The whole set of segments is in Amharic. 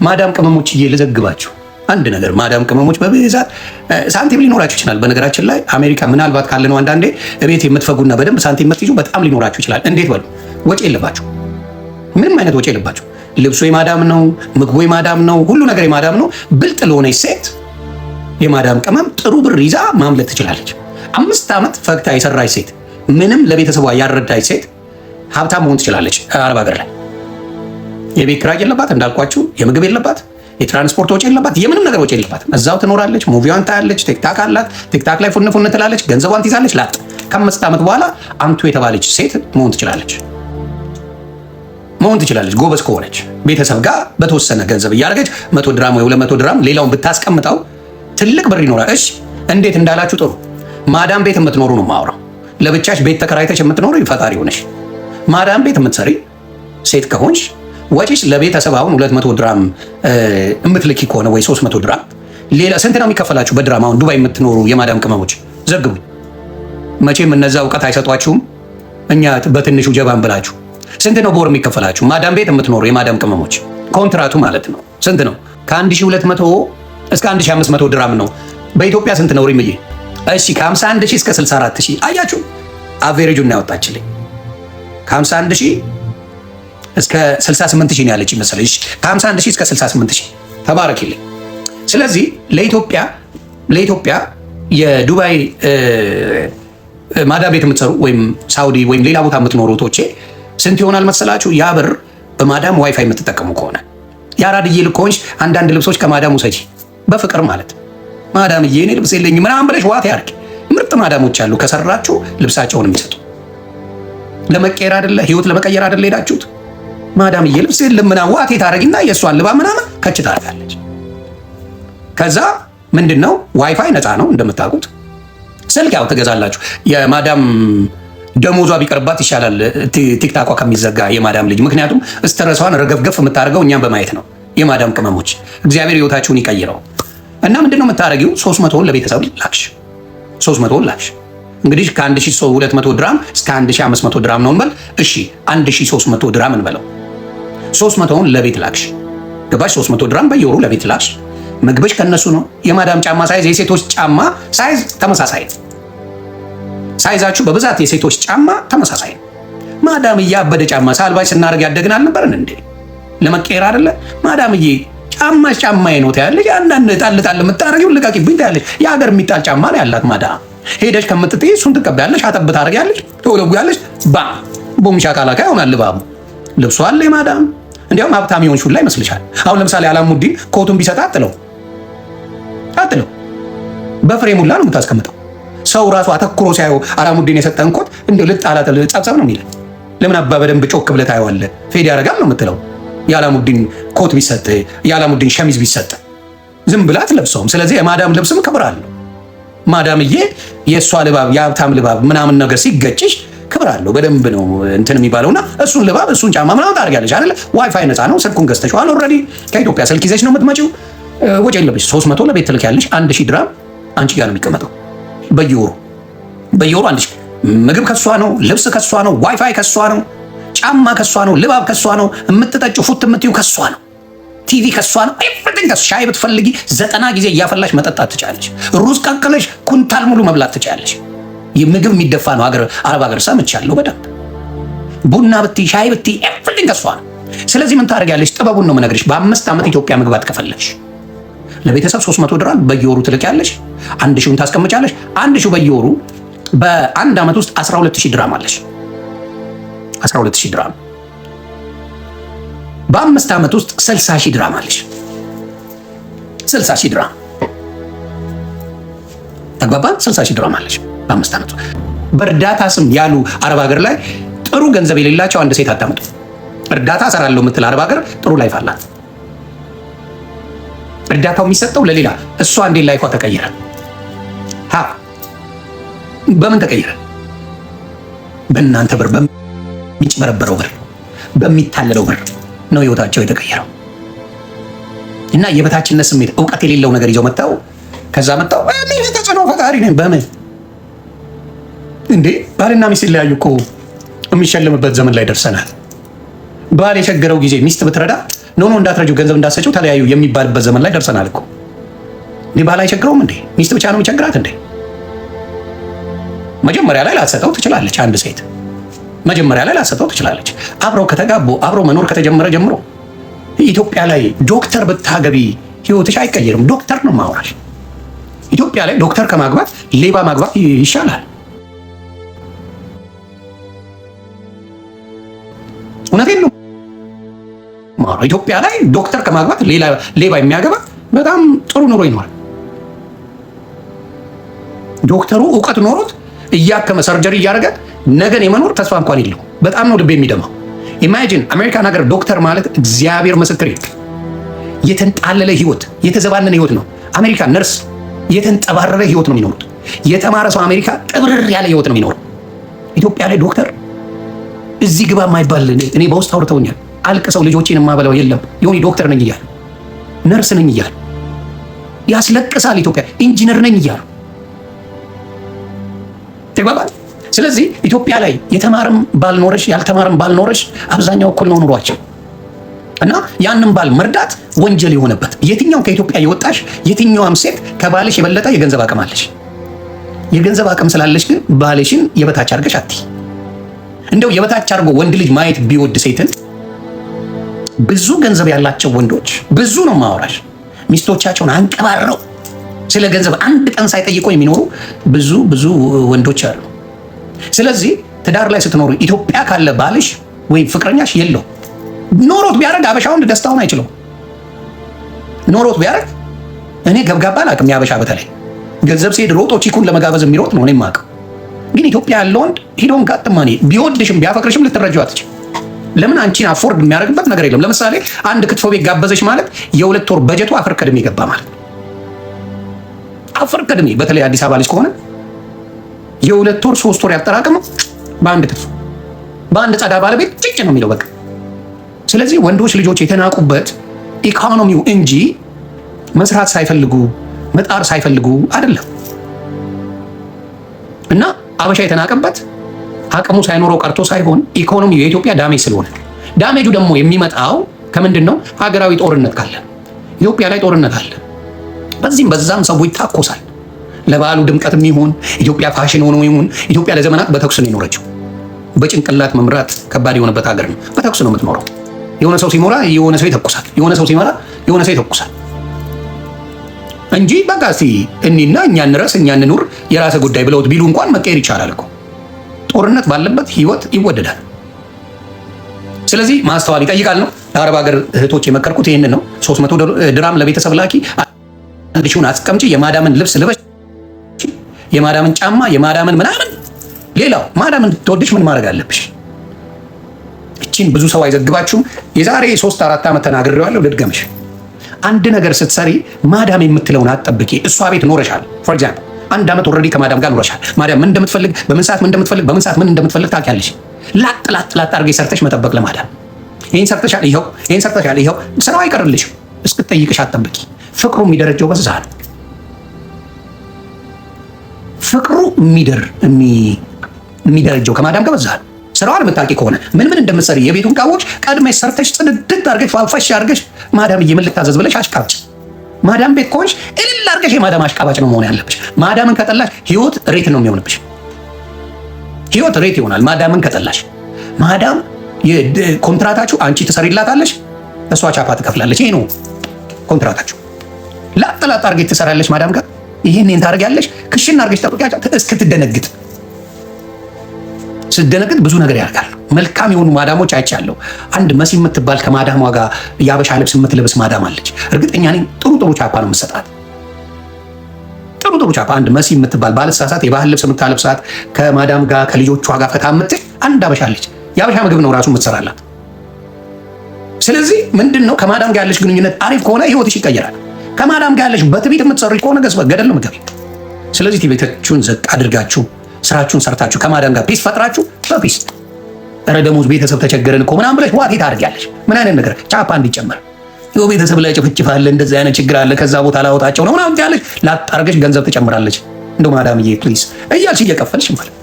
ማዳም ቅመሞች ልዘግባችሁ አንድ ነገር። ማዳም ቅመሞች በብዛት ሳንቲም ሊኖራችሁ ይችላል። በነገራችን ላይ አሜሪካ ምናልባት ካለ ነው አንዳንዴ እቤት የምትፈጉና በደንብ ሳንቲም የምትይዙ በጣም ሊኖራችሁ ይችላል። እንዴት በሉ፣ ወጪ የለባችሁ፣ ምንም አይነት ወጪ የለባችሁ። ልብሶ የማዳም ነው፣ ምግቦ የማዳም ነው፣ ሁሉ ነገር የማዳም ነው። ብልጥ ለሆነች ሴት የማዳም ቅመም ጥሩ ብር ይዛ ማምለት ትችላለች። 5 ዓመት ፈግታ የሰራች ሴት፣ ምንም ለቤተሰቧ ያረዳች ሴት ሀብታም መሆን ትችላለች። አረብ ሀገር ላይ የቤት ኪራይ የለባት፣ እንዳልኳችሁ የምግብ የለባት፣ የትራንስፖርት ወጪ የለባት፣ የምንም ነገር ወጪ የለባት። እዛው ትኖራለች፣ ሙቪዋን ታያለች፣ ቲክታክ አላት፣ ቲክታክ ላይ ፉን ፉን ትላለች፣ ገንዘቧን ትይዛለች። ላጥ ከ5 ዓመት በኋላ አንቱ የተባለች ሴት መሆን ትችላለች። ጎበዝ ከሆነች ቤተሰብ ጋር በተወሰነ ገንዘብ እያደረገች 100 ድራም ወይ 200 ድራም ሌላውን ብታስቀምጠው ትልቅ ብር ይኖራል። እሺ እንዴት እንዳላችሁ ጥሩ። ማዳም ቤት የምትኖሩ ነው የማወራው። ለብቻሽ ቤት ተከራይተሽ የምትኖሩ ፈጣሪ ሆነሽ ማዳም ቤት የምትሰሪ ሴት ከሆንሽ ወጪሽ ለቤተሰብ አሁን 200 ድራም እምትልኪ ከሆነ ወይ 300 ድራም ሌላ ስንት ነው የሚከፈላችሁ በድራም? አሁን ዱባይ የምትኖሩ የማዳም ቅመሞች ዘግቡ። መቼም እነዛ እውቀት አይሰጧችሁም። እኛ በትንሹ ጀባን ብላችሁ ስንት ነው በወር የሚከፈላችሁ? ማዳም ቤት የምትኖሩ የማዳም ቅመሞች ኮንትራቱ ማለት ነው ስንት ነው? ከ1200 እስከ 1500 ድራም ነው። በኢትዮጵያ ስንት ነው ሪምዬ? እሺ ከ51000 እስከ 64000 አያችሁ፣ አቬሬጁን ነው ያወጣችልኝ። ከ51000 እስከ 68000 ነው ያለች መሰለኝ። ከ51000 እስከ 68000 ተባረክልኝ። ስለዚህ ለኢትዮጵያ የዱባይ ማዳም ቤት የምትሰሩ ወይም ሳውዲ ወይም ሌላ ቦታ የምትኖሩ ቶቼ ስንት ይሆናል መሰላችሁ? ያ ብር በማዳም ዋይፋይ የምትጠቀሙ ከሆነ የአራድዬ ልክ ሆንሽ አንዳንድ ልብሶች ከማዳም ውሰጂ በፍቅር ማለት ማዳምዬ እኔ ልብስ የለኝም ምናምን ብለሽ ዋት ያርግ። ምርጥ ማዳሞች አሉ ከሰራችሁ ልብሳቸውን የሚሰጡ ለመቀየር አይደለ ህይወት ለመቀየር አይደለ ሄዳችሁት። ማዳምዬ ልብስ የለም ምናምን ዋት ታረጊና የእሷን ልባ ምናምን ከች ታደርጋለች። ከዛ ምንድነው ዋይፋይ ነፃ ነው እንደምታውቁት። ስልክ ያው ትገዛላችሁ። የማዳም ደሞዟ ቢቀርባት ይሻላል ቲክታኳ ከሚዘጋ የማዳም ልጅ። ምክንያቱም ስትረሷን ረገፍገፍ የምታደርገው እኛም በማየት ነው። የማዳም ቅመሞች እግዚአብሔር ህይወታችሁን ይቀይረው እና ምንድነው የምታደርጊው? 300 ለቤተሰብ ላክሽ። 300 ላክሽ። እንግዲህ ከ1200 ድራም እስከ 1500 ድራም ነው እንበል። እሺ 1300 ድራም እንበለው። 300ውን ለቤት ላክሽ። ገባሽ? 300 ድራም በየወሩ ለቤት ላክሽ። ምግብሽ ከነሱ ነው። የማዳም ጫማ ሳይዝ፣ የሴቶች ጫማ ሳይዝ ተመሳሳይ ነው። ሳይዛችሁ በብዛት የሴቶች ጫማ ተመሳሳይ ነው። ማዳምዬ ያበደ ጫማ ሳልባጅ ስናደርግ ያደግን አልነበረን እንዴ? ለመቀየር አይደለ? ማዳምዬ ጫማሽ ጫማዬ ነው ታያለሽ። አንዳንድ ጣል ጣል የምታረጊው ልቃቂብኝ ታያለሽ። የሀገር የሚጣል ጫማ ነው ያላት ማዳም። ሄደሽ ከምትጥይ እሱን ትቀበያለሽ፣ አጠብ ታረጊያለሽ፣ ትወለጉያለሽ። ቦምሻ ካላካ ይሆናል ልባቡ። ልብሷ አለ የማዳም እንዲያውም ሀብታም የሆንሽ ሁላ ይመስልሻል። አሁን ለምሳሌ አላሙዲን ኮቱን ቢሰጥ አጥለው በፍሬም ሁላ ነው የምታስቀምጠው። ሰው ራሱ አተኩሮ ሲያየው አላሙዲን የሰጠን ኮት እንደው ልጣላተ ጸብጸብ ነው የሚለው። ለምን አባ በደንብ ጮክ ብለህ ታየዋለህ? ፌድ ያደርጋል ነው የምትለው። የአላሙዲን ኮት ቢሰጥ፣ የአላሙዲን ሸሚዝ ቢሰጥ ዝም ብላ አትለብሰውም። ስለዚህ የማዳም ልብስም ክብር አለው። ማዳምዬ የእሷ ልባብ የሀብታም ልባብ ምናምን ነገር ሲገጭሽ ክብር አለው። በደንብ ነው እንትን የሚባለውና እሱን ልባብ እሱን ጫማ ምናምን ታደርጊያለሽ አይደለ? ዋይፋይ ነፃ ነው። ስልኩን ገዝተሽዋል ኦልሬዲ። ከኢትዮጵያ ስልክ ይዘሽ ነው የምትመጪው። ወጪ የለብሽ። 300 ለቤት ትልኪያለሽ። 1000 ድራም አንቺ ጋር ነው የሚቀመጠው በየወሩ 1000። ምግብ ከሷ ነው፣ ልብስ ከሷ ነው፣ ዋይፋይ ከሷ ነው፣ ጫማ ከሷ ነው፣ ልባብ ከሷ ነው፣ የምትጠጪው ፉት የምትይው ከሷ ነው፣ ቲቪ ከሷ ነው። ኤቭሪቲንግ ከሷ። ሻይ ብትፈልጊ 90 ጊዜ እያፈላሽ መጠጣት ትችላለሽ። ሩዝ ቀቅለሽ ኩንታል ሙሉ መብላት ትችላለሽ። ምግብ የሚደፋ ነው አረብ ሀገር ሰምቻለሁ በደንብ። ቡና ብትይ ሻይ ብትይ ኤቭሪቲንግ ከሷ ነው። ስለዚህ ምን ታደርጊያለሽ? ጥበቡን ነው የምነግርሽ። በ5 ዓመት ኢትዮጵያ መግባት ከፈለግሽ ለቤተሰብ 300 ድራም በየወሩ ትልቂያለሽ። 1000ን ታስቀምጫለሽ። 1000 በየወሩ በአንድ ዓመት ውስጥ 12000 ድራም አለሽ። 12000 ድራም በ5 ዓመት ውስጥ 60000 ድራም አለሽ። 60000 ድራም ተግባባን? 60000 ድራም አለሽ በ5 ዓመት። በእርዳታ ስም ያሉ አረብ ሀገር ላይ ጥሩ ገንዘብ የሌላቸው አንድ ሴት አታምጡ። እርዳታ እሰራለሁ የምትል አረብ ሀገር ጥሩ ላይፍ አላት። እርዳታው የሚሰጠው ለሌላ፣ እሷ እንዴት ላይፏ ተቀየረ? በምን ተቀየረ? በእናንተ ብር፣ በሚጭበረበረው ብር፣ በሚታለለው ብር ነው ህይወታቸው የተቀየረው። እና የበታችነት ስሜት እውቀት የሌለው ነገር ይዘው መጣው። ከዛ መጣው እኔ ተጽዕኖ ፈጣሪ ነኝ። በምን እንዴ? ባልና ሚስት ሲለያዩ እኮ የሚሸልምበት ዘመን ላይ ደርሰናል። ባል የቸገረው ጊዜ ሚስት ብትረዳ ኖ እንዳትረጂው ገንዘብ እንዳትሰጪው ተለያዩ የሚባልበት ዘመን ላይ ደርሰናል እኮ። እንዲህ ባል አይቸግረውም እንዴ? ሚስት ብቻ ነው የሚቸግራት እንዴ? መጀመሪያ ላይ ላትሰጠው ትችላለች። አንድ ሴት መጀመሪያ ላይ ላትሰጠው ትችላለች። አብረው ከተጋቡ አብረው መኖር ከተጀመረ ጀምሮ ኢትዮጵያ ላይ ዶክተር ብታገቢ ህይወትሽ አይቀየርም። ዶክተር ነው ማውራሽ። ኢትዮጵያ ላይ ዶክተር ከማግባት ሌባ ማግባት ይሻላል። እውነቴን ነው። ኢትዮጵያ ላይ ዶክተር ከማግባት ሌባ የሚያገባ በጣም ጥሩ ኑሮ ይኖራል። ዶክተሩ እውቀት ኖሮት እያከመ ሰርጀሪ እያደረገ ነገን የመኖር ተስፋ እንኳን የለው። በጣም ነው ልብ የሚደማው። ኢማጂን አሜሪካን ሀገር ዶክተር ማለት እግዚአብሔር ምስክር የተንጣለለ ህይወት፣ የተዘባነነ ህይወት ነው። አሜሪካ ነርስ የተንጠባረረ ህይወት ነው የሚኖሩት። የተማረ ሰው አሜሪካ ጥብርር ያለ ህይወት ነው የሚኖረው። ኢትዮጵያ ላይ ዶክተር እዚህ ግባ የማይባል እኔ በውስጥ አውርተውኛል። አልቅሰው ልጆቼን የማበላው የለም የሆነ ዶክተር ነኝ እያሉ ነርስ ነኝ እያሉ ያስለቅሳል። ኢትዮጵያ ኢንጂነር ነኝ እያሉ ተግባባል። ስለዚህ ኢትዮጵያ ላይ የተማረም ባልኖረሽ ያልተማረም ባልኖረሽ አብዛኛው እኩል ነው ኑሯቸው እና ያንን ባል መርዳት ወንጀል የሆነበት የትኛው ከኢትዮጵያ የወጣሽ የትኛውም ሴት ከባልሽ የበለጠ የገንዘብ አቅም አለሽ። የገንዘብ አቅም ስላለሽ ግን ባልሽን የበታች አድርገሽ አትይ። እንደው የበታች አድርጎ ወንድ ልጅ ማየት ቢወድ ሴትን ብዙ ገንዘብ ያላቸው ወንዶች ብዙ ነው ማወራሽ ሚስቶቻቸውን አንቀባረው ስለ ገንዘብ አንድ ቀን ሳይጠይቁ የሚኖሩ ብዙ ወንዶች አሉ። ስለዚህ ትዳር ላይ ስትኖሩ ኢትዮጵያ ካለ ባልሽ ወይ ፍቅረኛሽ የለው ኖሮት ቢያደርግ አበሻ ወንድ ደስታውን አይችለው። ኖሮት ቢያደርግ እኔ ገብጋባ አላውቅም። ያበሻ በተለይ ገንዘብ ሲሄድ ሮጦ ቺኩን ለመጋበዝ የሚሮጥ ነው እኔ የማውቀው። ግን ኢትዮጵያ ያለው ወንድ ሂዶን ጋጥማኔ ቢወድሽም ቢያፈቅርሽም ልትረጂው አትችል። ለምን አንቺን አፎርድ የሚያደርግበት ነገር የለም። ለምሳሌ አንድ ክትፎ ቤት ጋበዘሽ ማለት የሁለት ወር በጀቱ አፈር ከድሜ ገባ ማለት አፈር ከድሜ። በተለይ አዲስ አበባ ልጅ ከሆነ የሁለት ወር 3 ወር ያጠራቀመው በአንድ ክትፎ በአንድ ጸዳ ባለቤት ጭጭ ነው የሚለው በቃ። ስለዚህ ወንዶች ልጆች የተናቁበት ኢኮኖሚው እንጂ መስራት ሳይፈልጉ መጣር ሳይፈልጉ አይደለም። እና አበሻ የተናቀበት አቅሙ ሳይኖረው ቀርቶ ሳይሆን ኢኮኖሚው የኢትዮጵያ ዳሜጅ ስለሆነ፣ ዳሜጁ ደግሞ የሚመጣው ከምንድን ነው? ሀገራዊ ጦርነት ካለ ኢትዮጵያ ላይ ጦርነት አለ። በዚህም በዛም ሰው ይታኮሳል። ለበዓሉ ድምቀትም ይሁን ኢትዮጵያ ፋሽን ሆኖ ይሁን ኢትዮጵያ ለዘመናት በተኩስ ነው የኖረችው። በጭንቅላት መምራት ከባድ የሆነበት ሀገር ነው። በተኩስ ነው የምትኖረው። የሆነ ሰው ሲሞራ የሆነ ሰው ይተኩሳል፣ የሆነ ሰው ሲመራ የሆነ ሰው ይተኩሳል እንጂ በቃ እስቲ እኒና እኛ እንረስ እኛ እንኑር የራሰ ጉዳይ ብለውት ቢሉ እንኳን መቀየር ይቻላል እኮ። ጦርነት ባለበት ህይወት ይወደዳል። ስለዚህ ማስተዋል ይጠይቃል ነው። ለአረብ ሀገር እህቶች የመከርኩት ይህንን ነው። 300 ድራም ለቤተሰብ ላኪ፣ አንድ ሺውን አስቀምጪ፣ የማዳምን ልብስ ልበሽ፣ የማዳምን ጫማ፣ የማዳምን ምናምን። ሌላው ማዳምን ትወድሽ ምን ማድረግ አለብሽ? እቺን ብዙ ሰው አይዘግባችሁም። የዛሬ 3-4 ዓመት ተናግሬዋለሁ፣ ልድገምሽ። አንድ ነገር ስትሰሪ ማዳም የምትለውን አትጠብቂ። እሷ ቤት ኖረሻል። ፎር ኤግዛምፕል 1 ዓመት ኦልሬዲ ከማዳም ጋር ኖረሻል። ማዳም ምን እንደምትፈልግ በምን ሰዓት ምን እንደምትፈልግ በምን ሰዓት ምን እንደምትፈልግ ታውቂያለሽ። ላጥ አድርገሽ ሰርተሽ መጠበቅ ለማዳም ይሄን ሰርተሻል፣ ይሄው ይሄን ሰርተሻል፣ ይሄው ስራው አይቀርልሽም። እስክትጠይቅሽ አትጠብቂ። ፍቅሩ የሚደረጀው በዛ ነው። ፍቅሩ የሚደረጀው ከማዳም ጋር በዛ ነው። ስራዋን የምታውቂ ከሆነ ምን እንደምትሰሪ የቤቱን ዕቃዎች ቀድመሽ ሰርተሽ ጽድት አድርገሽ ፋፋሽ አድርገሽ ማዳም ልታዘዝ ብለሽ አሽቃብጭ። ማዳም ቤት ከሆንሽ እልል አድርገሽ የማዳም አሽቃባጭ ነው መሆን ያለብሽ። ማዳምን ከጠላሽ ህይወት ሬት ነው የሚሆንብሽ። ህይወት ሬት ይሆናል ማዳምን ከጠላሽ። ማዳም ኮንትራታችሁ አንቺ ትሰሪላታለሽ፣ እሷ ቻፓ ትከፍላለች። ይሄ ነው ኮንትራታችሁ። ላጥ አድርገሽ ትሰራለሽ ማዳም ጋር። ይሄን ታደርጊያለሽ፣ ክሽን አድርገሽ ጠብቂያቸው እስክትደነግጥ። ስትደነግጥ ብዙ ነገር ያደርጋል። መልካም የሆኑ ማዳሞች አይቻለሁ። አንድ መሲ የምትባል ከማዳሟ ጋር የአበሻ ልብስ የምትለብስ ማዳም አለች። እርግጠኛ ነኝ ጥሩ ቻፓ ነው የምትሰጣት። ጥሩ ቻፓ አንድ መሲ የምትባል ባለሳሳት የባህል ልብስ የምታለብሳት ከማዳም ጋር ከልጆቿ ጋር ፈታ የምትል አንድ አበሻ አለች። የአበሻ ምግብ ነው ራሱ የምትሰራላት። ስለዚህ ምንድን ነው ከማዳም ጋር ያለሽ ግንኙነት አሪፍ ከሆነ ህይወትሽ ይቀየራል። ከማዳም ጋር ያለሽ በትዕቢት የምትሰሪ ከሆነ ገደል ነው የምትገቢው። ስለዚህ ቤታችሁን ዘቅ አድርጋችሁ ስራችሁን ሰርታችሁ ከማዳም ጋር ፒስ ፈጥራችሁ በፒስ ኧረ ደሞዝ ቤተሰብ ተቸገረን እኮ ምናምን ብለሽ ዋቴ ታደርጊያለሽ። ምን አይነት ነገር ቻፓ እንዲጨመር ይኸው ቤተሰብ ላይ ጭፍጭፍ አለ፣ እንደዚህ አይነት ችግር አለ፣ ከዛ ቦታ ላወጣቸው ነው ምናምን ያለሽ ላጣርገሽ ገንዘብ ትጨምራለች። እንደው ማዳምዬ ፕሊዝ እያልሽ እየከፈልሽ ማለት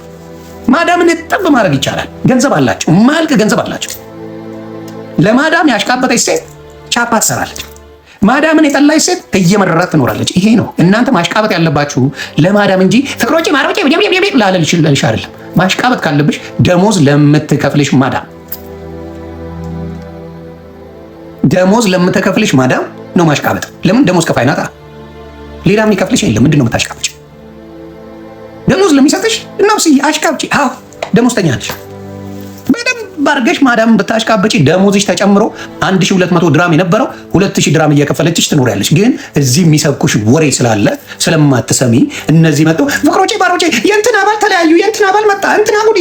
ማዳምን ጠብ ማድረግ ይቻላል። ገንዘብ አላቸው፣ ማልቅ ገንዘብ አላቸው። ለማዳም ያሽቃበጠች ሴት ቻፓ ትሰራለች። ማዳምን የጠላች ሴት እየመረራት ትኖራለች። ይሄ ነው እናንተ ማሽቃበጥ ያለባችሁ ለማዳም እንጂ ፍቅሮቼ ማሮቼ ላለልሽ አይደለም። ማሽቃበጥ ካለብሽ ደሞዝ ለምትከፍልሽ ማዳም ነው ማሽቃበጥ። ለምን ደሞዝ ከፋይ ናታ። ሌላ የሚከፍልሽ የለም። ምንድን ነው የምታሽቃበጭ? ደሞዝ ለሚሰጥሽ ነፍስዬ አሽቃብጪ። አዎ ደሞዝተኛ ነሽ። በደንብ አድርገሽ ማዳም ብታሽቃበጪ ደሞዝሽ ተጨምሮ 1200 ድራም የነበረው 2000 ድራም እየከፈለችሽ ትኖሪያለሽ። ግን እዚህ የሚሰብኩሽ ወሬ ስላለ ስለማትሰሚ እነዚህ መጥቶ ፍቅሮቼ ባሮቼ የእንትና ባል ተለያዩ፣ የእንትና ባል መጣ፣ እንትና ጉድ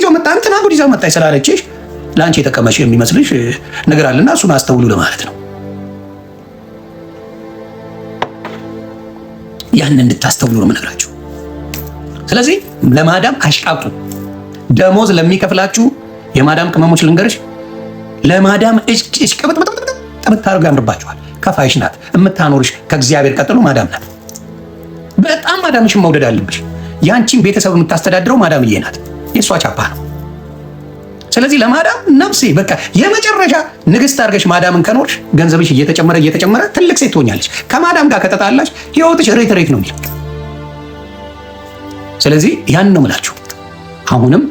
ይዞ መጣ ስላለችሽ ለአንቺ የተቀመሽ የሚመስልሽ ነገር አለና እሱን አስተውሉ ለማለት ነው። ያን እንድታስተውሉ ነው የምነግራችሁ። ስለዚህ ለማዳም አሽቃብጡ። ደሞዝ ለሚከፍላችሁ የማዳም ቅመሞች ልንገርሽ፣ ለማዳም እጅ ቅብጥብጥ ታርጋ ያምርባችኋል። ከፋይሽ ናት። የምታኖርሽ ከእግዚአብሔር ቀጥሎ ማዳም ናት። በጣም ማዳምሽን መውደድ አለብሽ። ያንቺን ቤተሰብ የምታስተዳድረው ማዳምዬ ናት። የእሷ ቻፓ ነው። ስለዚህ ለማዳም ነፍሴ በቃ የመጨረሻ ንግስት አድርገሽ ማዳምን ከኖርሽ ገንዘብሽ እየተጨመረ ትልቅ ሴት ትሆኛለሽ። ከማዳም ጋር ከተጣላሽ ህይወትሽ ሬት ነው የሚል። ስለዚህ ያን ነው የምላችሁ። አሁንም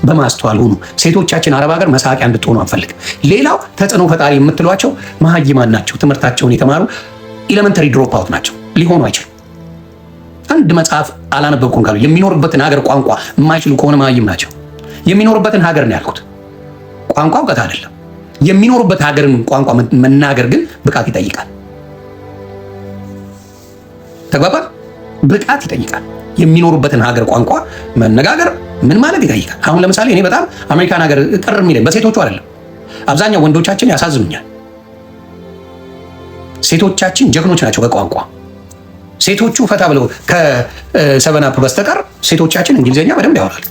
በማስተዋል ሁኑ። ሴቶቻችን አረብ ሀገር መሳቂያ እንድትሆኑ አንፈልግም። ሌላው ተጽዕኖ ፈጣሪ የምትሏቸው መሀይማን ናቸው። ትምህርታቸውን የተማሩ ኤሌመንተሪ ድሮፕ አውት ናቸው። ሊሆኑ አይችሉም። አንድ መጽሐፍ አላነበብኩም ካሉ የሚኖርበትን ሀገር ቋንቋ የማይችሉ ከሆነ መሀይም ናቸው። የሚኖርበትን ሀገር ነው ያልኩት፣ ቋንቋ እውቀት አይደለም። የሚኖሩበት ሀገርን ቋንቋ መናገር ግን ብቃት ይጠይቃል። ተግባባን? ብቃት ይጠይቃል። የሚኖሩበትን ሀገር ቋንቋ መነጋገር ምን ማለት ይጠይቃል። አሁን ለምሳሌ እኔ በጣም አሜሪካን ሀገር ቅር የሚለኝ በሴቶቹ አይደለም። አብዛኛው ወንዶቻችን ያሳዝኑኛል። ሴቶቻችን ጀግኖች ናቸው በቋንቋ። ሴቶቹ ፈታ ብለው ከሰበናፕ በስተቀር ሴቶቻችን እንግሊዝኛ በደንብ ያወራሉ።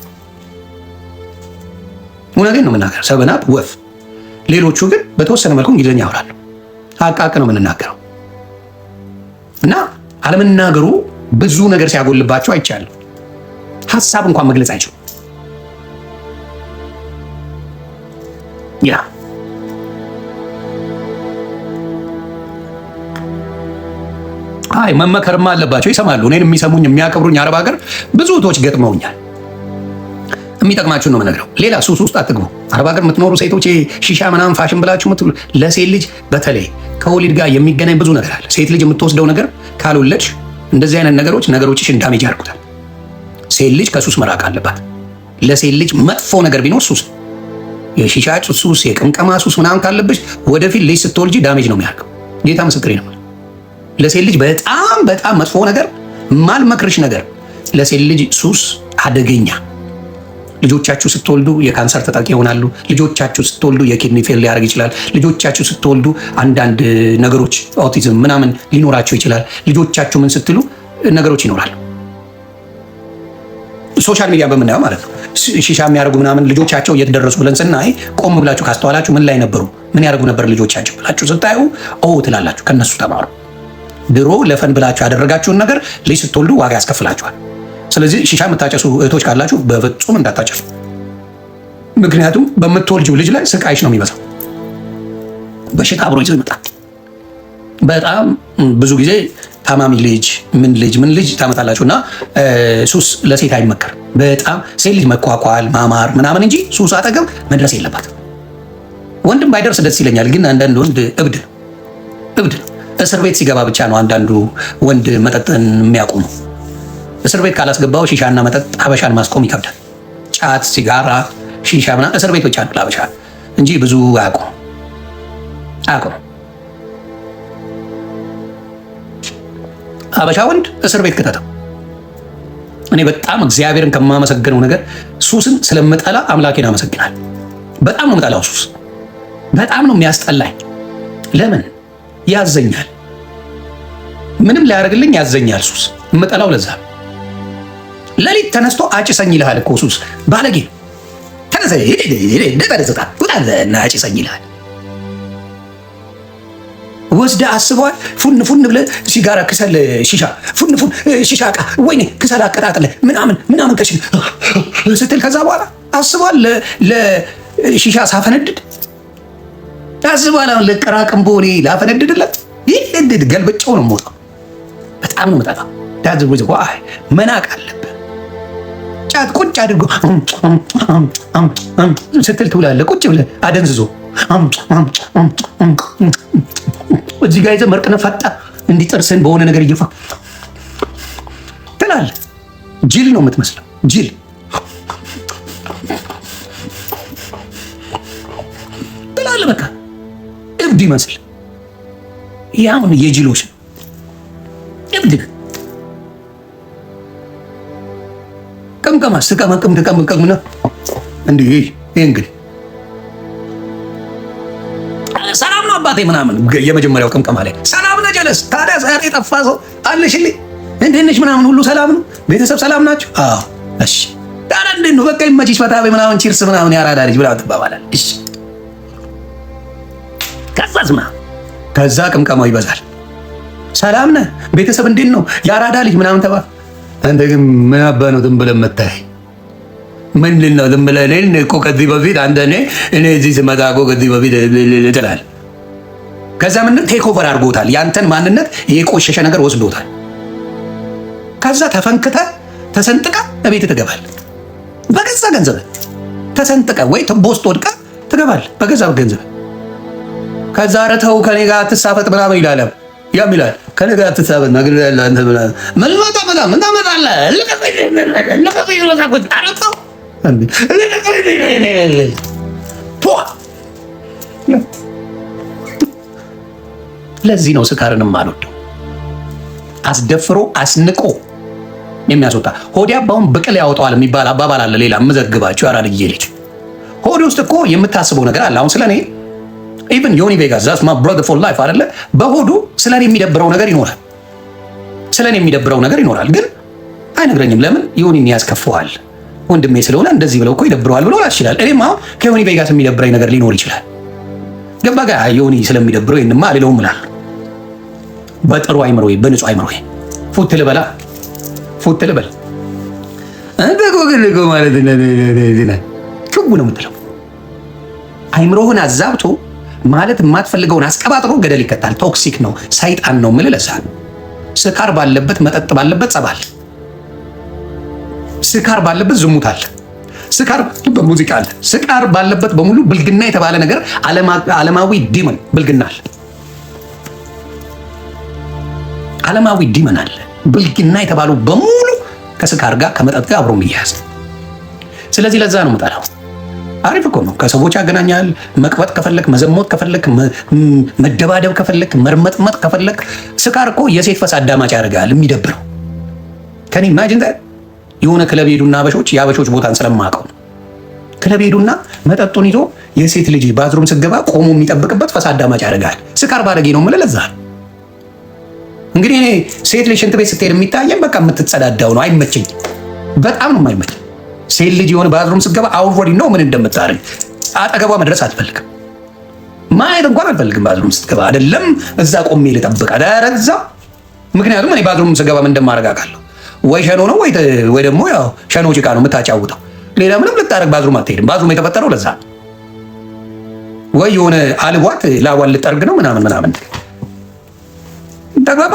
እውነቴን ነው የምናገር። ሰበናፕ ወፍ። ሌሎቹ ግን በተወሰነ መልኩ እንግሊዝኛ ያወራሉ። አቃቅ ነው የምንናገረው እና አለመናገሩ ብዙ ነገር ሲያጎልባቸው አይቻለሁ። ሀሳብ እንኳን መግለጽ አይችሉም። ያ መመከርማ አለባቸው። ይሰማሉ። እኔን የሚሰሙኝ የሚያከብሩኝ አረብ ሀገር ብዙ እህቶች ገጥመውኛል። የሚጠቅማችሁን ነው የምነግረው። ሌላ ሱስ ውስጥ አትግቡ። አረብ ሀገር የምትኖሩ ሴቶች ሺሻ ምናምን ፋሽን ብላችሁ ምትሉ፣ ለሴት ልጅ በተለይ ከወሊድ ጋር የሚገናኝ ብዙ ነገር አለ። ሴት ልጅ የምትወስደው ነገር ካልወለድሽ እንደዚህ አይነት ነገሮችሽን ዳሜጅ ያደርጉታል። ሴት ልጅ ከሱስ መራቅ አለባት። ለሴት ልጅ መጥፎ ነገር ቢኖር ሱስ፣ የሺሻ ሱስ፣ የቅምቀማ ሱስ ምናምን ካለብሽ ወደፊት ልጅ ስትወልጂ ዳሜጅ ነው የሚያደርገው። ጌታ ምስክሬ ነው። ለሴት ልጅ በጣም መጥፎ ነገር፣ ማልመክርሽ ነገር ለሴት ልጅ ሱስ አደገኛ። ልጆቻችሁ ስትወልዱ የካንሰር ተጠቂ ይሆናሉ። ልጆቻችሁ ስትወልዱ የኪድኒ ፌል ሊያደርግ ይችላል። ልጆቻችሁ ስትወልዱ አንዳንድ ነገሮች ኦቲዝም ምናምን ሊኖራቸው ይችላል። ልጆቻችሁ ምን ስትሉ ነገሮች ይኖራሉ። ሶሻል ሚዲያ በምናየው ማለት ነው። ሺሻ የሚያደርጉ ምናምን ልጆቻቸው እየተደረሱ ብለን ስናይ ቆም ብላችሁ ካስተዋላችሁ ምን ላይ ነበሩ፣ ምን ያደርጉ ነበር ልጆቻቸው ብላችሁ ስታዩ ትላላችሁ። ከነሱ ተማሩ። ድሮ ለፈን ብላችሁ ያደረጋችሁን ነገር ልጅ ስትወልዱ ዋጋ ያስከፍላችኋል። ስለዚህ ሺሻ የምታጨሱ እህቶች ካላችሁ በፍጹም እንዳታጨሱ። ምክንያቱም በምትወልጂው ልጅ ላይ ስቃይሽ ነው የሚበዛው። በሽታ አብሮ ይዞ ይመጣል። በጣም ብዙ ጊዜ ታማሚ ልጅ ምን ልጅ ታመጣላችሁ እና ሱስ ለሴት አይመከርም። በጣም ሴት ልጅ መኳኳል ማማር ምናምን እንጂ ሱስ አጠገብ መድረስ የለባትም። ወንድም ባይደርስ ደስ ይለኛል፣ ግን አንዳንድ ወንድ እብድ ነው። እስር ቤት ሲገባ ብቻ ነው አንዳንዱ ወንድ መጠጥን የሚያቆሙ። እስር ቤት ካላስገባው ሺሻና መጠጥ ሀበሻን ማስቆም ይከብዳል። ጫት፣ ሲጋራ፣ ሺሻ ምናምን እስር ቤት ብቻ ነው ሀበሻ እንጂ ብዙ አያቆም። ሀበሻ ወንድ እስር ቤት ከተተው። እኔ በጣም እግዚአብሔርን ከማመሰግነው ነገር ሱስን ስለምጠላ አምላኬን አመሰግናል። በጣም ነው የምጠላው ሱስ። በጣም ነው የሚያስጠላኝ። ለምን ያዘኛል? ምንም ሊያደርግልኝ ያዘኛል ሱስ። የምጠላው ለዛ። ሌሊት ተነስቶ አጭሰኝ ይልሃል እኮ ሱስ። ባለጌ ተነሰ አጭሰኝ ይልሃል። ወስደ አስበዋል። ፉን ብለህ ሲጋራ፣ ክሰል፣ ሺሻ ፉን ሺሻ ዕቃ ወይኔ ክሰል አቀጣጥለ ምናምን ከሽ ስትል ከዛ በኋላ አስበዋል ለሺሻ ሳፈነድድ ታስባላ ለቀራቅም ቦኔ ላፈነድድለት ይሄድድ ገልብጨው ነው የምወጣው። በጣም ነው የምጠላው። ዳዝ ወዝ ዋይ መናቅ አለብህ። ጫት ቁጭ አድርጎ ስትል ትውላለህ። ቁጭ ብለህ አደንዝዞ እዚህ ጋር ይዘህ መርቅነ ፈጣ እንዲህ ጥርስን በሆነ ነገር እየፋ ትላለህ። ጅል ነው የምትመስለው። ጅል ትላለህ። በቃ እብድ ይመስል ያውን የጅሎች እብድ ቀምቀማ ስቀመቅም ተቀምቀምና እንዲህ ይሄ እንግዲህ ሰላም ነው አባቴ ምናምን የመጀመሪያው ቀምቀማ ላይ ሰላም ነው ጀለስ። ታዲያ ዛሬ የጠፋ ሰው አለሽልኝ እንዴት ነሽ ምናምን ሁሉ ሰላም ነው? ቤተሰብ ሰላም ናቸው? አዎ እሺ። ታዲያ እንዴት ነው? በቃ ይመችሽ ፈታ በይ ምናምን ቺርስ ምናምን ያራዳ ልጅ ብላ ትባባላለች። እሺ ከዛዝማ ከዛ ቀምቀማው ይበዛል። ሰላም ነህ? ቤተሰብ እንዴት ነው? ያራዳ ልጅ ምናምን ተባለ። አንተ ግን ምን አባ ነው ዝም ብለህ መታኝ? ምንድን ነው ዝም ብለህ እኔን እኮ ከዚህ በፊት አንተ እኔ እዚህ ስመጣ እኮ ከዚህ በፊት ትላለህ። ከዛ ምንድን ቴክ ኦቨር አድርጎታል። ያንተን ማንነት የቆሸሸ ነገር ወስዶታል። ከዛ ተፈንክተህ ተሰንጥቀህ እቤት ትገባለህ። በገዛ ገንዘብህ ተሰንጥቀህ ወይ በውስጥ ወድቀህ ትገባለህ በገዛ ገንዘብህ። ከዛ ኧረ ተው ከኔ ጋር አትሳፈጥ ምናምን ይላል። ያም ይላል ከኔ ጋር አትሳፈጥ ነገር ያለ አንተ ምናምን ምን መጣ ምን ታመጣለህ? ለዚህ ነው ስካርንም አልወደው። አስደፍሮ አስንቆ የሚያስወጣ ሆዴ አባውን ብቅል ያወጣዋል የሚባል አባባል አለ። ሌላ የምዘግባቸው አራድዬ ልጅ ሆዴ ውስጥ እኮ የምታስበው ነገር አለ። አሁን ስለኔ ኢቭን ዮኒ ቬጋስ ዛትስ ማይ ብራዘር ፎር ላይፍ አይደለ? በሆዱ ስለኔ የሚደብረው ነገር ይኖራል። ስለኔ የሚደብረው ነገር ይኖራል፣ ግን አይነግረኝም። ለምን? ዮኒን ያስከፈዋል። ወንድሜ ስለሆነ እንደዚህ ብለው እኮ ይደብረዋል ብሎ ይችላል። እኔም አሁን ከዮኒ ቬጋስ የሚደብረኝ ነገር ሊኖር ይችላል። ገባ ጋ ዮኒ ስለሚደብረው ይንማ አልለውም እላለሁ። በጥሩ አይምሮ በንጹህ አይምሮ ፉት ልበላ ፉት ልበል አንተ ጎግልጎ ማለት ነው ክቡ ነው የምትለው። አይምሮህን አዛብቶ ማለት የማትፈልገውን አስቀባጥሮ ገደል ይከታል። ቶክሲክ ነው፣ ሰይጣን ነው የምልህ ለዛ ነው። ስካር ባለበት መጠጥ ባለበት ጸባል፣ ስካር ባለበት ዝሙት አለ፣ ስካር ባለበት ሙዚቃ አለ፣ ስካር ባለበት በሙሉ ብልግና የተባለ ነገር ዓለማዊ ዲመን ብልግና አለ። ዓለማዊ ዲመን አለ። ብልግና የተባሉ በሙሉ ከስካር ጋር ከመጠጥ ጋር አብሮ የሚያያዝ። ስለዚህ ለዛ ነው የምጠላው። አሪፍ እኮ ነው። ከሰዎች ያገናኛል። መቅበጥ ከፈለክ፣ መዘሞት ከፈለክ፣ መደባደብ ከፈለክ፣ መርመጥመጥ ከፈለክ፣ ስካር እኮ የሴት ፈስ አዳማጭ ያደርጋል። የሚደብረው ከኔ ኢማጂን የሆነ ክለብ ሄዱና አበሾች የአበሾች ቦታን ስለማውቀው ክለብ ሄዱና መጠጡን ይዞ የሴት ልጅ ባዝሩም ስገባ ቆሞ የሚጠብቅበት ፈስ አዳማጭ ያደርጋል። ስካር ባለጌ ነው የምልህ ለዛ ነው። እንግዲህ እኔ ሴት ልጅ ሽንት ቤት ስትሄድ የሚታየን በቃ የምትጸዳዳው ነው። አይመቸኝ፣ በጣም ነው የማይመቸኝ። ሴት ልጅ የሆነ ባዝሩም ስትገባ አውሬዲ ነው ምን እንደምታደርግ። አጠገቧ መድረስ አትፈልግም፣ ማየት እንኳን አትፈልግም። ባዝሩም ስትገባ አይደለም እዛ ቆሜ ልጠብቅ አደረዛ። ምክንያቱም እኔ ባዝሩም ስገባ ምን እንደማደርግ አውቃለሁ። ወይ ሸኖ ነው ወይ ደግሞ ያው ሸኖ ጭቃ ነው የምታጫውተው። ሌላ ምንም ልታደርግ ባዝሩም አትሄድም። ባዝሩም የተፈጠረው ለዛ ወይ የሆነ አልቧት ላቧን ልጠርግ ነው ምናምን ተግባባ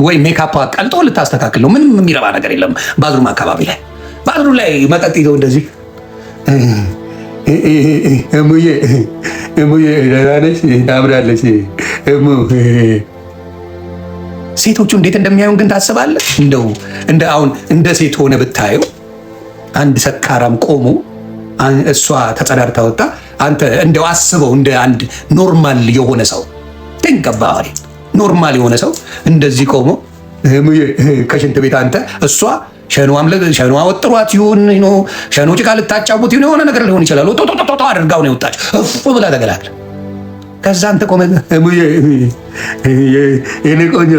ወይ ሜካፕ ቀልጦ ልታስተካክል ነው። ምንም የሚረባ ነገር የለም ባዝሩም አካባቢ ላይ። ባዝሩም ላይ መጠጥ ይዘው እንደዚህ እሙዬ ደህና ነሽ ታምራለች እሙ። ሴቶቹ እንዴት እንደሚያዩን ግን ታስባለህ? እንደው አሁን እንደ ሴት ሆነ ብታየው አንድ ሰካራም ቆሞ እሷ ተጸዳድታ ወጣ፣ አንተ እንደው አስበው እንደ አንድ ኖርማል የሆነ ሰው ተንቀባሪ ኖርማል የሆነ ሰው እንደዚህ ቆሞ ከሽንት ቤት አንተ እሷ ሸኖ ወጥሯት ይሁን ነው ሸኖ ጭቃ ልታጫውት ይሁን የሆነ ነገር ሊሆን ይችላል። ጦጦጦጦ አድርጋው ነው የወጣች እፍ ብላ ተገላግለ። ከዛ አንተ ቆመ የኔ ቆንጆ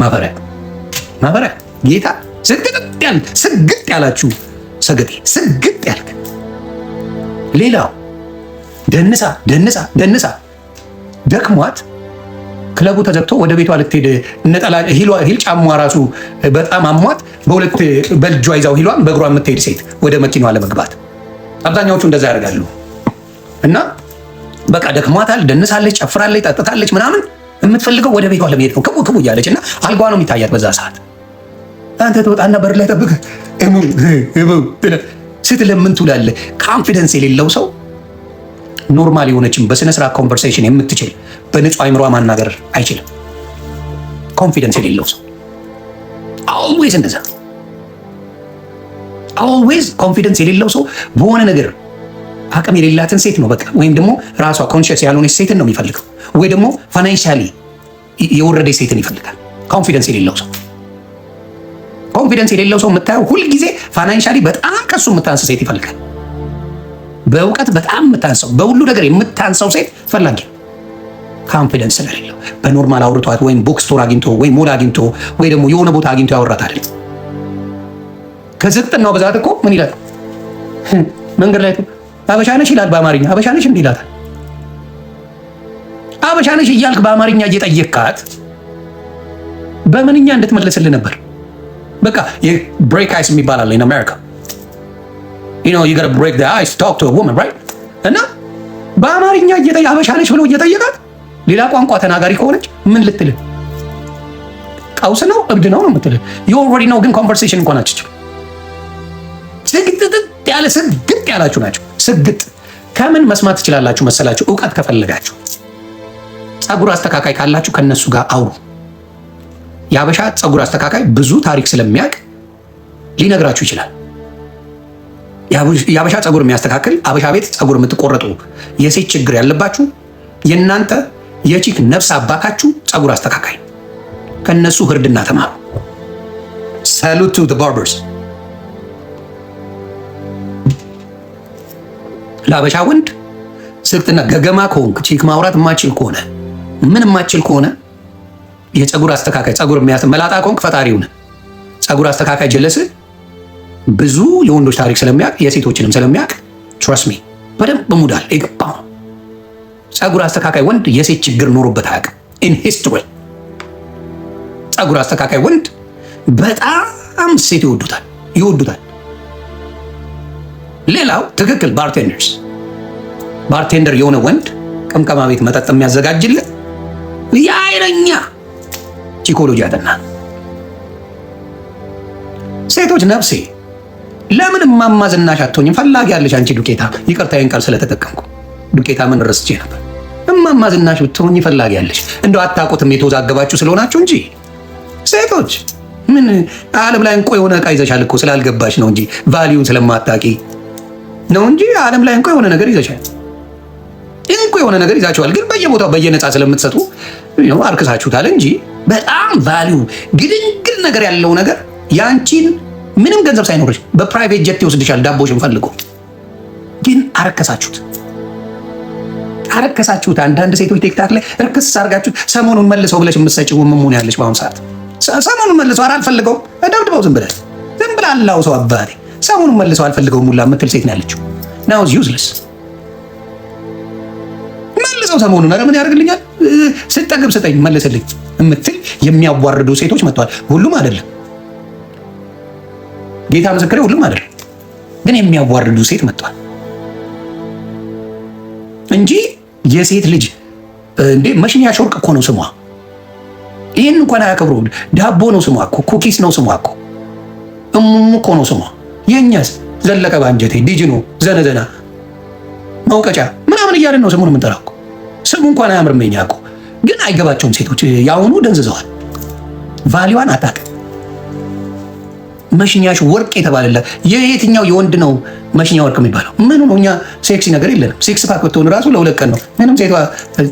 ማፈሪያ ጌታ ስግጥ ያላችሁ ሰገጤ ስግጥ ያልክ ሌላው ደንሳ ደክሟት ክለቡ ተዘግቶ ወደ ቤቷ ልትሄድ ነጠላ ሂል ጫሟ ራሱ በጣም አሟት በሁለት በእጇ ይዛው ሂሏን በእግሯ የምትሄድ ሴት ወደ መኪናዋ ለመግባት አብዛኛዎቹ እንደዛ ያደርጋሉ። እና በቃ ደክሟታል፣ ደንሳለች፣ ጨፍራለች፣ ጠጥታለች ምናምን የምትፈልገው ወደ ቤቷ ለመሄድ ነው ክቡ ክቡ እያለች እና አልጓ ነው የሚታያት በዛ ሰዓት። አንተ ትወጣና በር ላይ ጠብቅ ስትለምን ትውላለህ። ካንፊደንስ የሌለው ሰው ኖርማል የሆነችም በስነ ስርዓት ኮንቨርሴሽን የምትችል በንጹህ አይምሯ ማናገር አይችልም። ኮንፊደንስ የሌለው ሰው ኦልዌይዝ እንደዛ ኦልዌይዝ ኮንፊደንስ የሌለው ሰው በሆነ ነገር አቅም የሌላትን ሴት ነው በቃ ወይም ደግሞ ራሷ ኮንሽስ ያልሆነች ሴትን ነው የሚፈልገው፣ ወይ ደግሞ ፋይናንሻሊ የወረደች ሴትን ይፈልጋል። ኮንፊደንስ የሌለው ሰው የምታየው ሁልጊዜ ፋይናንሻሊ በጣም ከሱ የምታንስ ሴት ይፈልጋል። በእውቀት በጣም የምታንሰው በሁሉ ነገር የምታንሰው ሴት ፈላጊ። ኮንፊደንስ ስለሌለው በኖርማል አውርቷት ወይም ቦክስ ስቶር አግኝቶ ወይም ሞል አግኝቶ ወይ ደግሞ የሆነ ቦታ አግኝቶ ያወራት አይደለም። ከዝቅጥናው ብዛት እኮ ምን ይላል መንገድ ላይ አበሻነሽ ይላል በአማርኛ። አበሻነሽ እንዲህ ይላታል። አበሻነሽ እያልክ በአማርኛ እየጠየቅካት በምንኛ እንድትመለስልህ ነበር። በቃ የብሬክ አይስ የሚባል አለ in America. You know you got to break the ice to talk to a woman, right? እና በአማርኛ አበሻነሽ ብሎ እየጠየቃት ሌላ ቋንቋ ተናጋሪ ከሆነች ምን ልትልህ? ቀውስ ነው እብድ ነው የምትልህ። you already know ግን ኮንቨርሴሽን እንኳን አትችልም። ስግጥ ያለ ስግጥ ያላችሁ ናቸው። ስግጥ ከምን መስማት ትችላላችሁ መሰላችሁ? እውቀት ከፈለጋችሁ ፀጉር አስተካካይ ካላችሁ ከነሱ ጋር አውሩ። የአበሻ ፀጉር አስተካካይ ብዙ ታሪክ ስለሚያውቅ ሊነግራችሁ ይችላል። የአበሻ ፀጉር የሚያስተካክል አበሻ ቤት ፀጉር የምትቆረጡ የሴት ችግር ያለባችሁ የእናንተ የቺክ ነፍስ አባታችሁ ፀጉር አስተካካይ፣ ከነሱ ህርድና ተማሩ። ሳሉት ቱ ዘ ባርበርስ። ለአበሻ ወንድ ስልጥና ገገማ ከሆንክ ቺክ ማውራት የማችል ከሆነ ምን የማችል ከሆነ የፀጉር አስተካካይ ፀጉር መላጣ ከሆንክ ፈጣሪውን ፀጉር አስተካካይ ጀለስ ብዙ የወንዶች ታሪክ ስለሚያውቅ የሴቶችንም ስለሚያውቅ ትረስት ሚ በደንብ ሙዳል የገባው ፀጉር አስተካካይ ወንድ የሴት ችግር ኖሮበት አያውቅም። ኢን ሂስትሪ ፀጉር አስተካካይ ወንድ በጣም ሴት ይወዱታል። ሌላው ትክክል ባርቴንደር የሆነ ወንድ ቅምቀማ ቤት መጠጥ የሚያዘጋጅልን የአይረኛ ቺኮሎጂ ያጠና ሴቶች ነፍሴ ለምን እማማ ዝናሽ አትሆኝም? ፈላጊ ያለሽ አንቺ ዱቄታ። ይቅርታ ይሄን ቃል ስለተጠቀምኩ ዱቄታ ምን ረስቼ ነበር። እማማ ዝናሽ ብትሆኝ ፈላጊ ያለሽ እንደው አታውቁትም የተወዛገባችሁ ስለሆናችሁ እንጂ ሴቶች ምን ዓለም ላይ እንቆ የሆነ ዕቃ ይዘሻል እኮ ስላልገባሽ ነው እንጂ ቫልዩን ስለማታውቂ ነው እንጂ ዓለም ላይ እንቆ የሆነ ነገር ይዘሻል። እንቆ የሆነ ነገር ይዛችኋል፣ ግን በየቦታው በየነፃ ስለምትሰጡ ነው አርክሳችሁታል እንጂ በጣም ቫልዩ ግድንግል ነገር ያለው ነገር ያንቺን ምንም ገንዘብ ሳይኖርሽ በፕራይቬት ጀት ይወስድሻል ዳቦሽን ፈልጎ። ግን አረከሳችሁት። አንዳንድ ሴቶች ቲክታክ ላይ እርክስ አድርጋችሁት ሰሞኑን መልሰው ብለሽ የምትሰጪው ምን ያለሽ በአሁኑ ሰዓት ሰሞኑን መልሰው አልፈልገው ደብድበው ዝም ብለህ አላው ሰው አባቴ ሰሞኑን መልሰው አልፈልገውም ሙላ የምትል ሴት ነው ያለችው። ናው ዩዝለስ መልሰው ሰሞኑን ኧረ ምን ያደርግልኛል ስጠግብ ስጠኝ መልስልኝ የምትል የሚያዋርዱ ሴቶች መጥተዋል። ሁሉም አይደለም ጌታ ምስክሬ፣ ሁሉም አይደለም ግን የሚያዋርዱ ሴት መጥተዋል እንጂ የሴት ልጅ እንዴ መሽኛሽ ወርቅ እኮ ነው ስሟ። ይህን እንኳን አያከብሩ። ዳቦ ነው ስሟ እኮ፣ ኩኪስ ነው ስሟ እኮ፣ እሙሙ እኮ ነው ስሟ። የእኛስ ዘለቀ ባንጀቴ፣ ዲጅኖ፣ ዘነዘና፣ መውቀጫ ምናምን እያለን ነው ስሙን የምንጠራው እኮ። ስሙ እንኳን አያምርም የኛ እኮ። ግን አይገባቸውም ሴቶች። ያሁኑ ደንዝዘዋል። ቫሊዋን አታውቅም። መሽኛሽ ወርቅ የተባለላት የየትኛው የወንድ ነው መሽኛ ወርቅ የሚባለው? ምኑ ነው? እኛ ሴክሲ ነገር የለንም። ሴክስ ፓክ ብትሆን ራሱ ለሁለት ቀን ነው። ምንም ሴቷ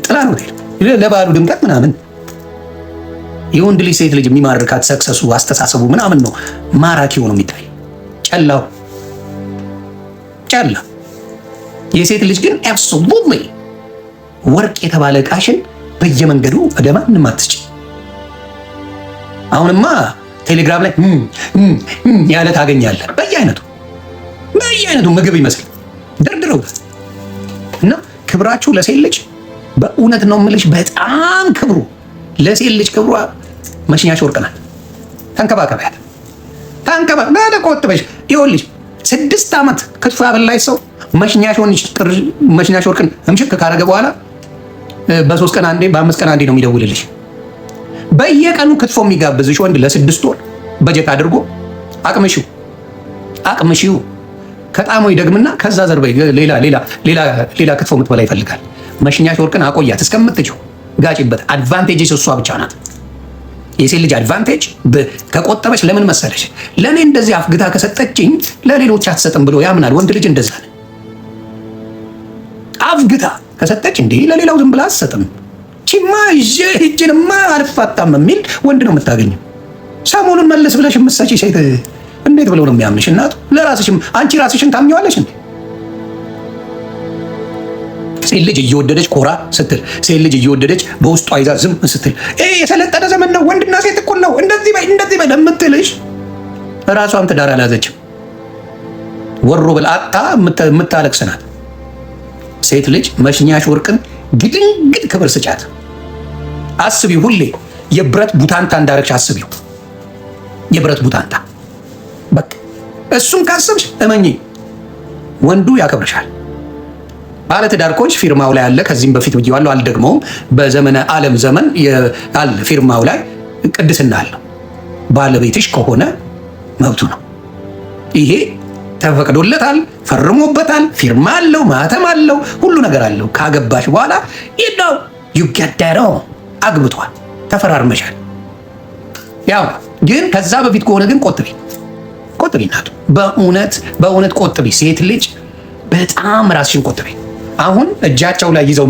ጥላ ነው ለባሉ ድምቀት ምናምን። የወንድ ልጅ ሴት ልጅ የሚማርካት ሰክሰሱ፣ አስተሳሰቡ ምናምን ነው ማራኪ ሆኖ የሚታይ ጨላ። የሴት ልጅ ግን አብሶሉትሊ ወርቅ የተባለ ዕቃሽን በየመንገዱ ወደማንም አትጭ። አሁንማ ቴሌግራም ላይ ያለ ታገኛለህ። በየአይነቱ ምግብ ይመስል ደርድረው እና ክብራችሁ ለሴት ልጅ በእውነት ነው የምልሽ፣ በጣም ክብሩ ለሴት ልጅ ክብሯ መሽኛሽ ወርቅ ናት። ተንከባከቢያት። ቆጥበሽ ይኸውልሽ 6 ዓመት ክትፎ ያበላሽ ሰው መሽኛሽ ወርቅን እምሽክ ካረገ በኋላ በ3 ቀን አንዴ በ5 ቀን አንዴ ነው የሚደውልልሽ። በየቀኑ ክትፎ የሚጋብዝሽ ወንድ ለ6 ወር በጀት አድርጎ አቅምሽው ከጣሞ ይደግምና ከዛ ዘርበይ ሌላ ክትፎ የምትበላ ይፈልጋል። መሽኛሽ ወርቅን አቆያት እስከምትችው ጋጭበት። አድቫንቴጅ እሷ ብቻ ናት። የሴት ልጅ አድቫንቴጅ ከቆጠበች ለምን መሰለሽ? ለእኔ እንደዚህ አፍግታ ከሰጠችኝ ለሌሎች አትሰጥም ብሎ ያምናል ወንድ ልጅ። እንደዛ ነው። አፍግታ ከሰጠች እንዴ ለሌላው ዝም ብላ አትሰጥም። ቺማ እጅንማ አልፋታም የሚል ወንድ ነው የምታገኘው። ሰሞኑን መለስ ብለሽ የምትሰጪ ሴት እንዴት ብለው ነው የሚያምንሽ? እናቱ ለራስሽም አንቺ ራስሽን ታምኚዋለሽ እንዴ? ሴት ልጅ እየወደደች ኮራ ስትል፣ ሴት ልጅ እየወደደች በውስጧ ይዛ ዝም ስትል፣ የሰለጠነ ዘመን ነው ወንድና ሴት እኩል ነው እንደዚህ በይ ለምትልሽ ራሷም ትዳር አልያዘችም። ወሮ ብላታ የምታለቅስ ናት። ሴት ልጅ መሽኛሽ ወርቅን ግድንግድ ክብር ስጫት። አስቢው፣ ሁሌ የብረት ቡታንታ እንዳረግሽ አስቢው። የብረት ቡታንታ በቃ እሱን ካሰብሽ እመኚ ወንዱ ያከብርሻል። ባለ ትዳር ኮንሽ ፊርማው ላይ አለ። ከዚህም በፊት ብዬዋለሁ፣ አልደግመውም። በዘመነ ዓለም ዘመን አለ ፊርማው ላይ ቅድስና አለው። ባለቤትሽ ከሆነ መብቱ ነው። ይሄ ተፈቅዶለታል፣ ፈርሞበታል፣ ፊርማ አለው፣ ማህተም አለው፣ ሁሉ ነገር አለው። ካገባሽ በኋላ ይሄው ይገደረው አግብቷል፣ ተፈራርመሻል። ያው ግን ከዛ በፊት ከሆነ ግን ቆጥቢ እናቱ፣ በእውነት ቆጥቢ። ሴት ልጅ በጣም ራስሽን ቆጥቢ። አሁን እጃቸው ላይ ይዘው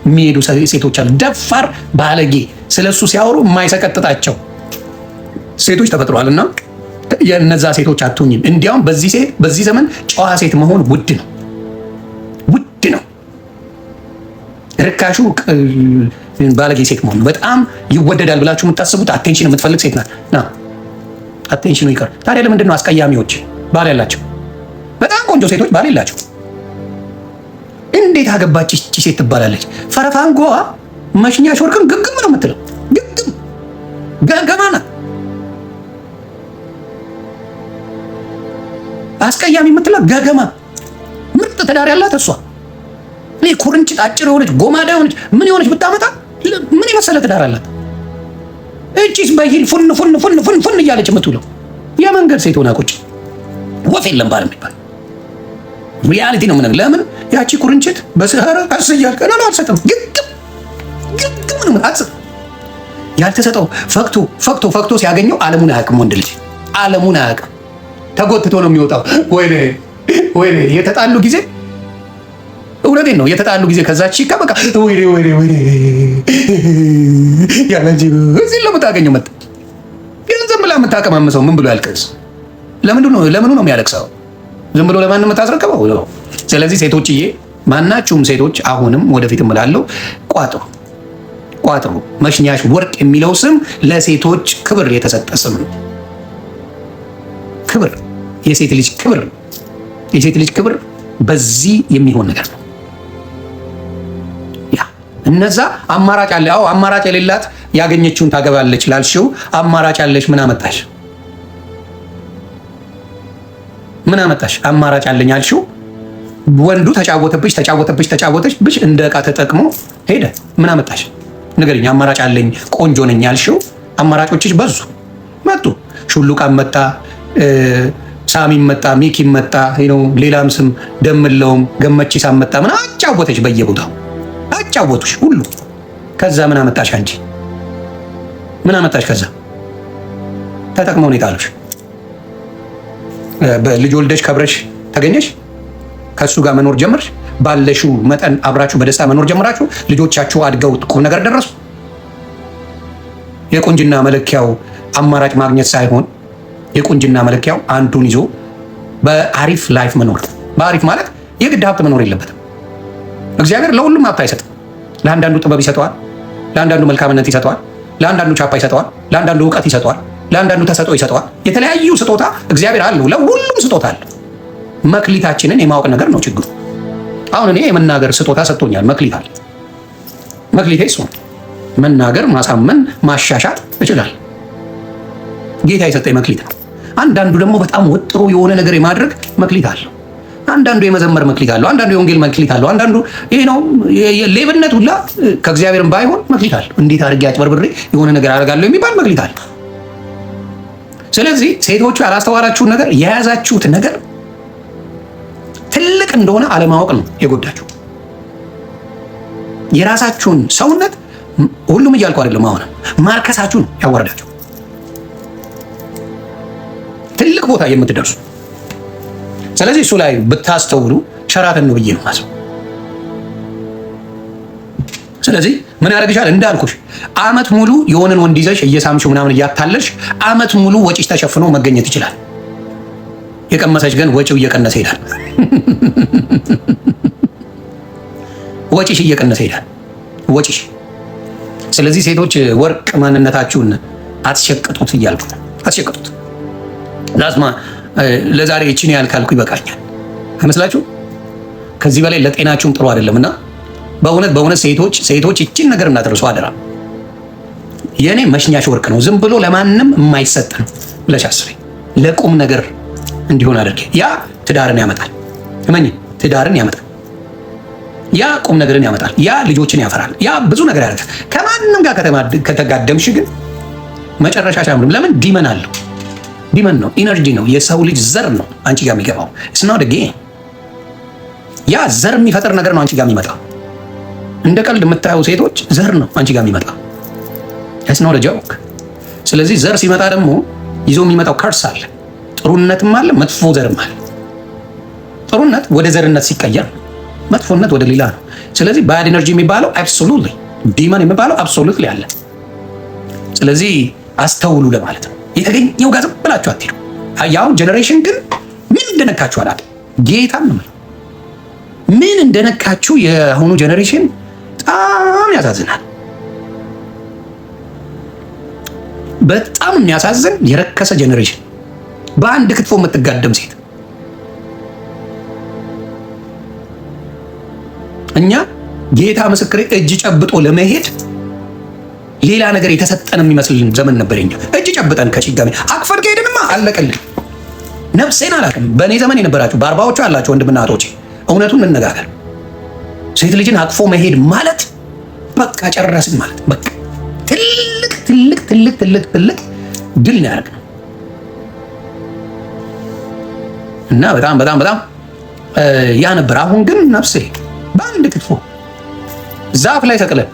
የሚሄዱ ሴቶች አሉ፣ ደፋር ባለጌ፣ ስለሱ ሲያወሩ የማይሰቀጥጣቸው ሴቶች ተፈጥሯልና የነዛ ሴቶች አትሁኝም። እንዲያውም በዚህ ዘመን ጨዋ ሴት መሆን ውድ ነው። ርካሹ ባለጌ ሴት መሆን በጣም ይወደዳል ብላችሁ የምታስቡት አቴንሽን የምትፈልግ ሴት ናት። አቴንሽኑ ይቀር። ታዲያ ለምንድን ነው አስቀያሚዎች ባል ያላቸው በጣም ቆንጆ ሴቶች ባል የላቸው? እንዴት አገባች እቺ ሴት ትባላለች? ፈረፋንጎዋ መሽኛሽ ወርቅን ግግም ነው የምትለው። ግግም ገገማ ናት። አስቀያሚ የምትለው ገገማ። ምርጥ ትዳር ያላት እሷ። እኔ ኩርንችት አጭር የሆነች ጎማዳ የሆነች ምን የሆነች ብታመጣ ምን የመሰለ ትዳር አላት። እቺስ በሂል ፉን እያለች የምትውለው የመንገድ ሴት ሆና ቁጭ። ወፍ የለም ባል የሚባል ሪያሊቲ ነው። ምን ለምን ያቺ ኩርንችት በስህረ ቀስ እያልከ ነው አትሰጥም። ግግም ነው አትሰጥም። ያልተሰጠው ፈክቶ ሲያገኘው ዓለሙን አያውቅም። ወንድ ልጅ ዓለሙን አያውቅም። ተጎትቶ ነው የሚወጣው። ወይኔ የተጣሉ ጊዜ እውነቴን ነው የተጣሉ ጊዜ ከዛች በቃ ወይኔ ያለንጂ እዚህ ለምታገኘው መጣ ገንዘብ ብላ የምታቀማምሰው ምን ብሎ ያልቅስ? ለምኑ ነው የሚያለቅሰው? ዝም ብሎ ለማንም የምታስረክበው? ስለዚህ ሴቶችዬ፣ ማናችሁም ሴቶች አሁንም ወደፊት እምላለሁ ቋጥሩ። መሽኛሽ ወርቅ የሚለው ስም ለሴቶች ክብር የተሰጠ ስም ነው። ክብር፣ የሴት ልጅ ክብር በዚህ የሚሆን ነገር ነው። እነዛ አማራጭ አለ። አማራጭ የሌላት ያገኘችውን ታገባለች ላልሽው አማራጭ ያለሽ ምን አመጣሽ? አማራጭ አለኝ አልሽው ወንዱ ተጫወተብሽ እንደ ዕቃ ተጠቅሞ ሄደ። ምን አመጣሽ? ንገሪኝ። አማራጭ አለኝ ቆንጆ ነኝ ያልሽው አማራጮችሽ መጡ። ሹሉቃም መጣ፣ ሳሚም መጣ፣ ሚኪም መጣ፣ ሌላም ስም ደምለውም ገመቺሳም መጣ። ምን አጫወተሽ? በየቦታው አጫወቱሽ ሁሉ። ከዛ ምን አመጣሽ አንቺ? ከዛ ተጠቅመው ነው የጣሉሽ። ልጅ ወልደሽ ከብረሽ ተገኘሽ፣ ከሱ ጋር መኖር ጀመርሽ፣ ባለሽው መጠን አብራችሁ በደስታ መኖር ጀመራችሁ፣ ልጆቻችሁ አድገው ቁም ነገር ደረሱ። የቁንጅና መለኪያው አማራጭ ማግኘት ሳይሆን የቁንጅና መለኪያው አንዱን ይዞ በአሪፍ ላይፍ መኖር። በአሪፍ ማለት የግድ ሀብት መኖር የለበትም። እግዚአብሔር ለሁሉም ሀብት አይሰጥም። ለአንዳንዱ ጥበብ ይሰጠዋል፣ ለአንዳንዱ መልካምነት ይሰጠዋል፣ ለአንዳንዱ ቻፓ ይሰጠዋል፣ ለአንዳንዱ እውቀት ይሰጠዋል፣ ለአንዳንዱ ተሰጥኦ ይሰጠዋል። የተለያዩ ስጦታ እግዚአብሔር አለው። ለሁሉም ስጦታ አለ። መክሊታችንን የማወቅ ነገር ነው ችግሩ። አሁን እኔ የመናገር ስጦታ ሰጥቶኛል። መክሊት አለ። መክሊቴ እሱ ነው። መናገር፣ ማሳመን፣ ማሻሻጥ እችላለሁ። ጌታ የሰጠኝ መክሊት ነው። አንዳንዱ ደግሞ በጣም ወጥሮ የሆነ ነገር የማድረግ መክሊት አለው። አንዳንዱ የመዘመር መክሊት አለው። አንዳንዱ የወንጌል መክሊት አለው። አንዳንዱ ይሄ ነው ሌብነት ሁላ ከእግዚአብሔርም ባይሆን መክሊት አለው። እንዴት አድርጌ አጭበርብሬ የሆነ ነገር አደርጋለሁ የሚባል መክሊት አለው። ስለዚህ ሴቶቹ ያላስተዋላችሁት ነገር የያዛችሁት ነገር ትልቅ እንደሆነ አለማወቅ ነው የጎዳችሁ። የራሳችሁን ሰውነት ሁሉም እያልኩ አይደለም፣ አሁን ማርከሳችሁ ነው ያወረዳችሁ ትልቅ ቦታ የምትደርሱ። ስለዚህ እሱ ላይ ብታስተውሉ ሸራተን ነው ብዬ ነው ማሰብ። ስለዚህ ምን ያደርግሻል እንዳልኩሽ አመት ሙሉ የሆነን ወንድ ይዘሽ እየሳምሽው ምናምን እያታለልሽ አመት ሙሉ ወጪሽ ተሸፍኖ መገኘት ይችላል። የቀመሰች ግን ወጪው እየቀነሰ ይሄዳል። ወጪሽ እየቀነሰ ይሄዳል ወጪሽ። ስለዚህ ሴቶች ወርቅ ማንነታችሁን አትሸቅጡት እያልኩ አትሸቅጡት። ዛስማ ለዛሬ እቺን ያህል ካልኩ ይበቃኛል አይመስላችሁ? ከዚህ በላይ ለጤናችሁም ጥሩ አይደለምና በእውነት ሴቶች እቺን ነገር እናደርሱ አደራ። የኔ መሽኛሽ ወርቅ ነው፣ ዝም ብሎ ለማንም የማይሰጥ ነው ብለሽ አስቢ። ለቁም ነገር እንዲሆን አድርጌ ያ ትዳርን ያመጣል። እመኝ፣ ትዳርን ያመጣል። ያ ቁም ነገርን ያመጣል። ያ ልጆችን ያፈራል። ያ ብዙ ነገር ያደርጋል። ከማንም ጋር ከተጋደምሽ ግን መጨረሻሽ አያምርም። ለምን? ዲመን አለው። ዲመን ነው፣ ኢነርጂ ነው፣ የሰው ልጅ ዘር ነው አንቺ ጋር የሚገባው። እስና ደጌ ያ ዘር የሚፈጥር ነገር ነው አንቺ ጋር የሚመጣው። እንደ ቀልድ የምታየው ሴቶች ዘር ነው አንቺ ጋር የሚመጣው። እስና ጆክ። ስለዚህ ዘር ሲመጣ ደግሞ ይዞ የሚመጣው ከርስ አለ። ጥሩነትም አለ፣ መጥፎ ዘርም አለ። ጥሩነት ወደ ዘርነት ሲቀየር መጥፎነት ወደ ሌላ ነው። ስለዚህ ባድ ኤነርጂ የሚባለው አብሶሉትሊ፣ ዲመን የሚባለው አብሶሉትሊ አለ። ስለዚህ አስተውሉ ለማለት ነው። የተገኘው ጋር ዝም ብላችሁ አትሄዱ። ያሁን ጀኔሬሽን ግን ምን እንደነካችሁ አላውቅም። ጌታን ነው ምን እንደነካችሁ የአሁኑ ጀኔሬሽን በጣም ያሳዝናል። በጣም የሚያሳዝን የረከሰ ጀኔሬሽን፣ በአንድ ክትፎ የምትጋደም ሴት። እኛ ጌታ ምስክሬ እጅ ጨብጦ ለመሄድ ሌላ ነገር የተሰጠን የሚመስልን ዘመን ነበር። እኛ እጅ ጨብጠን ከጭጋሚ አቅፈን ከሄድንማ አለቀልን። ነፍሴን አላውቅም። በእኔ ዘመን የነበራችሁ በአርባዎቹ ያላችሁ ወንድምና እህቶቼ እውነቱን እንነጋገር። ሴት ልጅን አቅፎ መሄድ ማለት በቃ ጨረስን ማለት በቃ ትልቅ ድል ነው ያደረግነው እና በጣም ያ ነበር። አሁን ግን ነፍሴ በአንድ ክትፎ ዛፍ ላይ ሰቅለን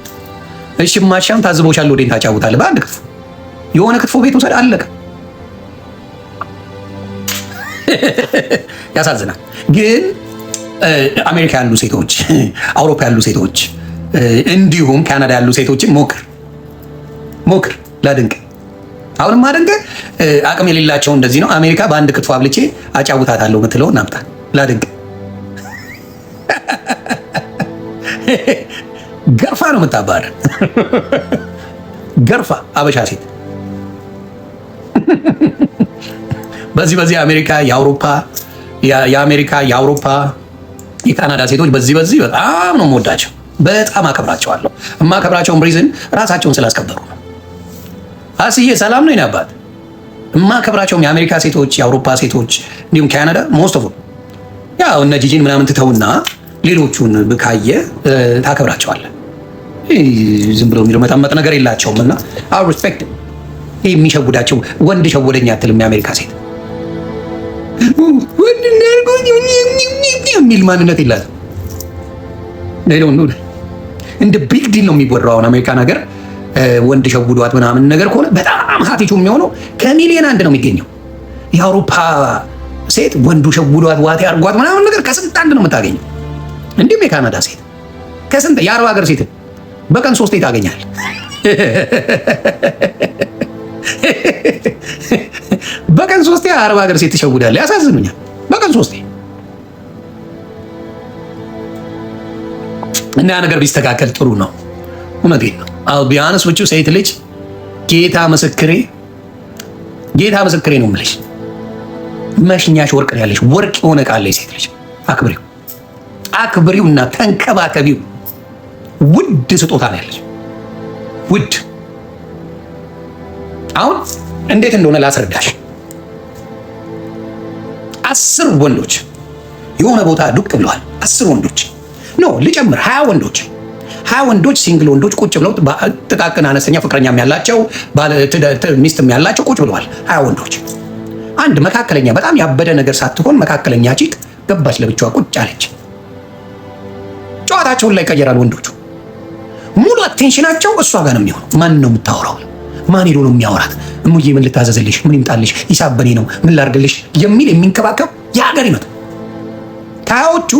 እሺ ማሻም ታዝቦሻል ወዴን ታጫውታለህ። በአንድ ክትፎ የሆነ ክትፎ ቤት ውሰድ አለቀ። ያሳዝናል። ግን አሜሪካ ያሉ ሴቶች፣ አውሮፓ ያሉ ሴቶች እንዲሁም ካናዳ ያሉ ሴቶችን ሞክር ላድንቅ። አሁንም አድንቅ። አቅም የሌላቸው እንደዚህ ነው። አሜሪካ በአንድ ክትፎ አብልቼ አጫውታታለሁ ምትለው እናምጣ ላድንቅ። ገርፋ ነው የምታባረ ገርፋ አበሻ ሴት በዚህ አሜሪካ የአውሮፓ የካናዳ ሴቶች በዚህ በጣም ነው የምወዳቸው፣ በጣም አከብራቸዋለሁ። የማከብራቸውን ሪዝን ራሳቸውን ስላስከበሩ ነው። አስዬ ሰላም ነው ይናባት። የማከብራቸውም የአሜሪካ ሴቶች፣ የአውሮፓ ሴቶች እንዲሁም ካናዳ ሞስት ኦፍ ያው እነ ጂጂን ምናምን ትተውና ሌሎቹን ካየ ታከብራቸዋለህ። ዝም ብሎ የሚመጣመጥ ነገር የላቸውም እና አው ሪስፔክት። ይሄ የሚሸውዳቸው ወንድ ሸወደኝ አትልም የአሜሪካ ሴት። ወንድ እንደርጎኝ የሚል ማንነት የላትም። እንደ ቢግ ዲል ነው የሚወራው አሁን አሜሪካ ነገር። ወንድ ሸውዷት ምናምን ነገር ከሆነ በጣም ሀቲቱ የሚሆነው ከሚሊዮን አንድ ነው የሚገኘው። የአውሮፓ ሴት ወንዱ ሸውዷት ዋቴ አርጓት ምናምን ነገር ከስንት አንድ ነው የምታገኘው። እንዲሁም የካናዳ ሴት ከስንት የአረብ ሀገር ሴት በቀን 3 ታገኛል። በቀን 3 የአረብ ሀገር ሴት ትሸውዳለህ። ያሳዝኑኛል። በቀን 3 እና ነገር ቢስተካከል ጥሩ ነው። እውነቴን ነው። አው ቢያንስ ወጪው ሴት ልጅ ጌታ ምስክሬ ነው የምልሽ፣ መሽኛሽ ወርቅ ነው ያለሽ። ወርቅ የሆነ ቃል ላይ ሴት ልጅ አክብሪውና ተንከባከቢው። ውድ ስጦታ ነው ያለሽ፣ ውድ። አሁን እንዴት እንደሆነ ላስረዳሽ። 10 ወንዶች የሆነ ቦታ ዱቅ ብለዋል። 10 ወንዶች ኖ ልጨምር 20 ወንዶች 20 ወንዶች ሲንግል ወንዶች ቁጭ ብለው ጥቃቅን አነስተኛ ፍቅረኛም ያላቸው ሚስትም ያላቸው ቁጭ ብለዋል። 20 ወንዶች አንድ መካከለኛ በጣም ያበደ ነገር ሳትሆን መካከለኛ ቺክ ገባች፣ ለብቻዋ ቁጭ አለች። ጨዋታቸውን ላይ ቀየራል። ወንዶቹ ሙሉ አቴንሽናቸው እሷ ጋር ነው የሚሆነው። ማን ነው የምታወራው? ማን ሄዶ ነው የሚያወራት? እሙዬ ምን ልታዘዝልሽ? ምን ይምጣልሽ? ሂሳብ በኔ ነው፣ ምን ላርግልሽ? የሚል የሚንከባከብ የሀገር ይመጣ። ከሀያዎቹ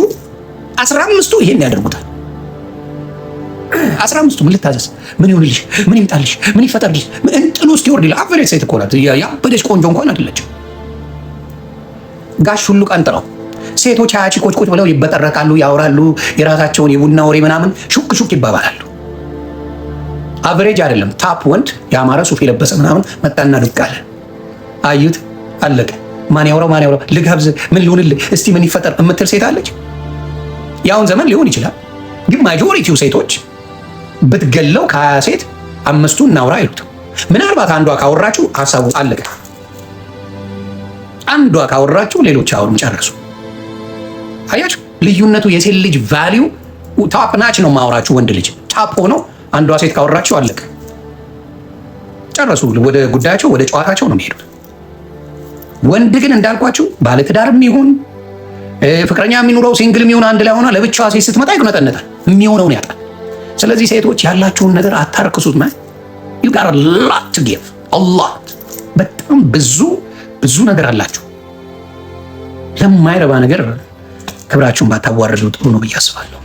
15ቱ ይሄን ያደርጉታል። 15ቱ ምን ልታዘዝ? ምን ይሆንልሽ? ምን ይምጣልሽ? ምን ይፈጠርልሽ? እንጥሉ እስኪወርድ ይላል። አቨሬጅ ሴት እኮ ናት። ያበደች ቆንጆ እንኳን አይደለችም። ጋሽ ሁሉ ቀንጥረው ሴቶች 20 ቺኮች ቁጭ ብለው ይበጠረቃሉ፣ ያወራሉ፣ የራሳቸውን የቡና ወሬ ምናምን ሹክ ሹክ ይባባላሉ። አቨሬጅ አይደለም። ታፕ ወንድ ያማረ ሱፍ የለበሰ ምናምን መጣና ዱቅ አለ። አዩት፣ አለቀ። ማን ያወራው? ልጋብዝ፣ ምን ልሁንልህ፣ እስቲ ምን ይፈጠር እምትል ሴት አለች። ያውን ዘመን ሊሆን ይችላል፣ ግን ማጆሪቲው ሴቶች ብትገለው ከ20 ሴት 5ቱ እናውራ አይሉት። ምናልባት አንዷ ካወራችሁ ሀሳቡ አለቀ። አንዷ ካወራችሁ ሌሎች አውሩም ጨረሱ። አያችሁ ልዩነቱ። የሴት ልጅ ቫሊዩ ታፕ ናች ነው ማውራችሁ። ወንድ ልጅ ታፕ ሆኖ አንዷ ሴት ካወራችሁ አለቀ፣ ጨረሱ። ወደ ጉዳያቸው ወደ ጨዋታቸው ነው የሚሄዱት። ወንድ ግን እንዳልኳችሁ ባለትዳርም ይሁን ፍቅረኛ የሚኖረው ሲንግል የሚሆን አንድ ላይ ሆና ለብቻዋ ሴት ስትመጣ ይቁነጠነጣል፣ የሚሆነውን ያጣል። ስለዚህ ሴቶች ያላችሁን ነገር አታርክሱት። you got a lot to give, a lot። በጣም ብዙ ነገር አላችሁ። ለማይረባ ነገር ክብራችሁን ባታዋርዱ ጥሩ ነው ብዬ አስባለሁ።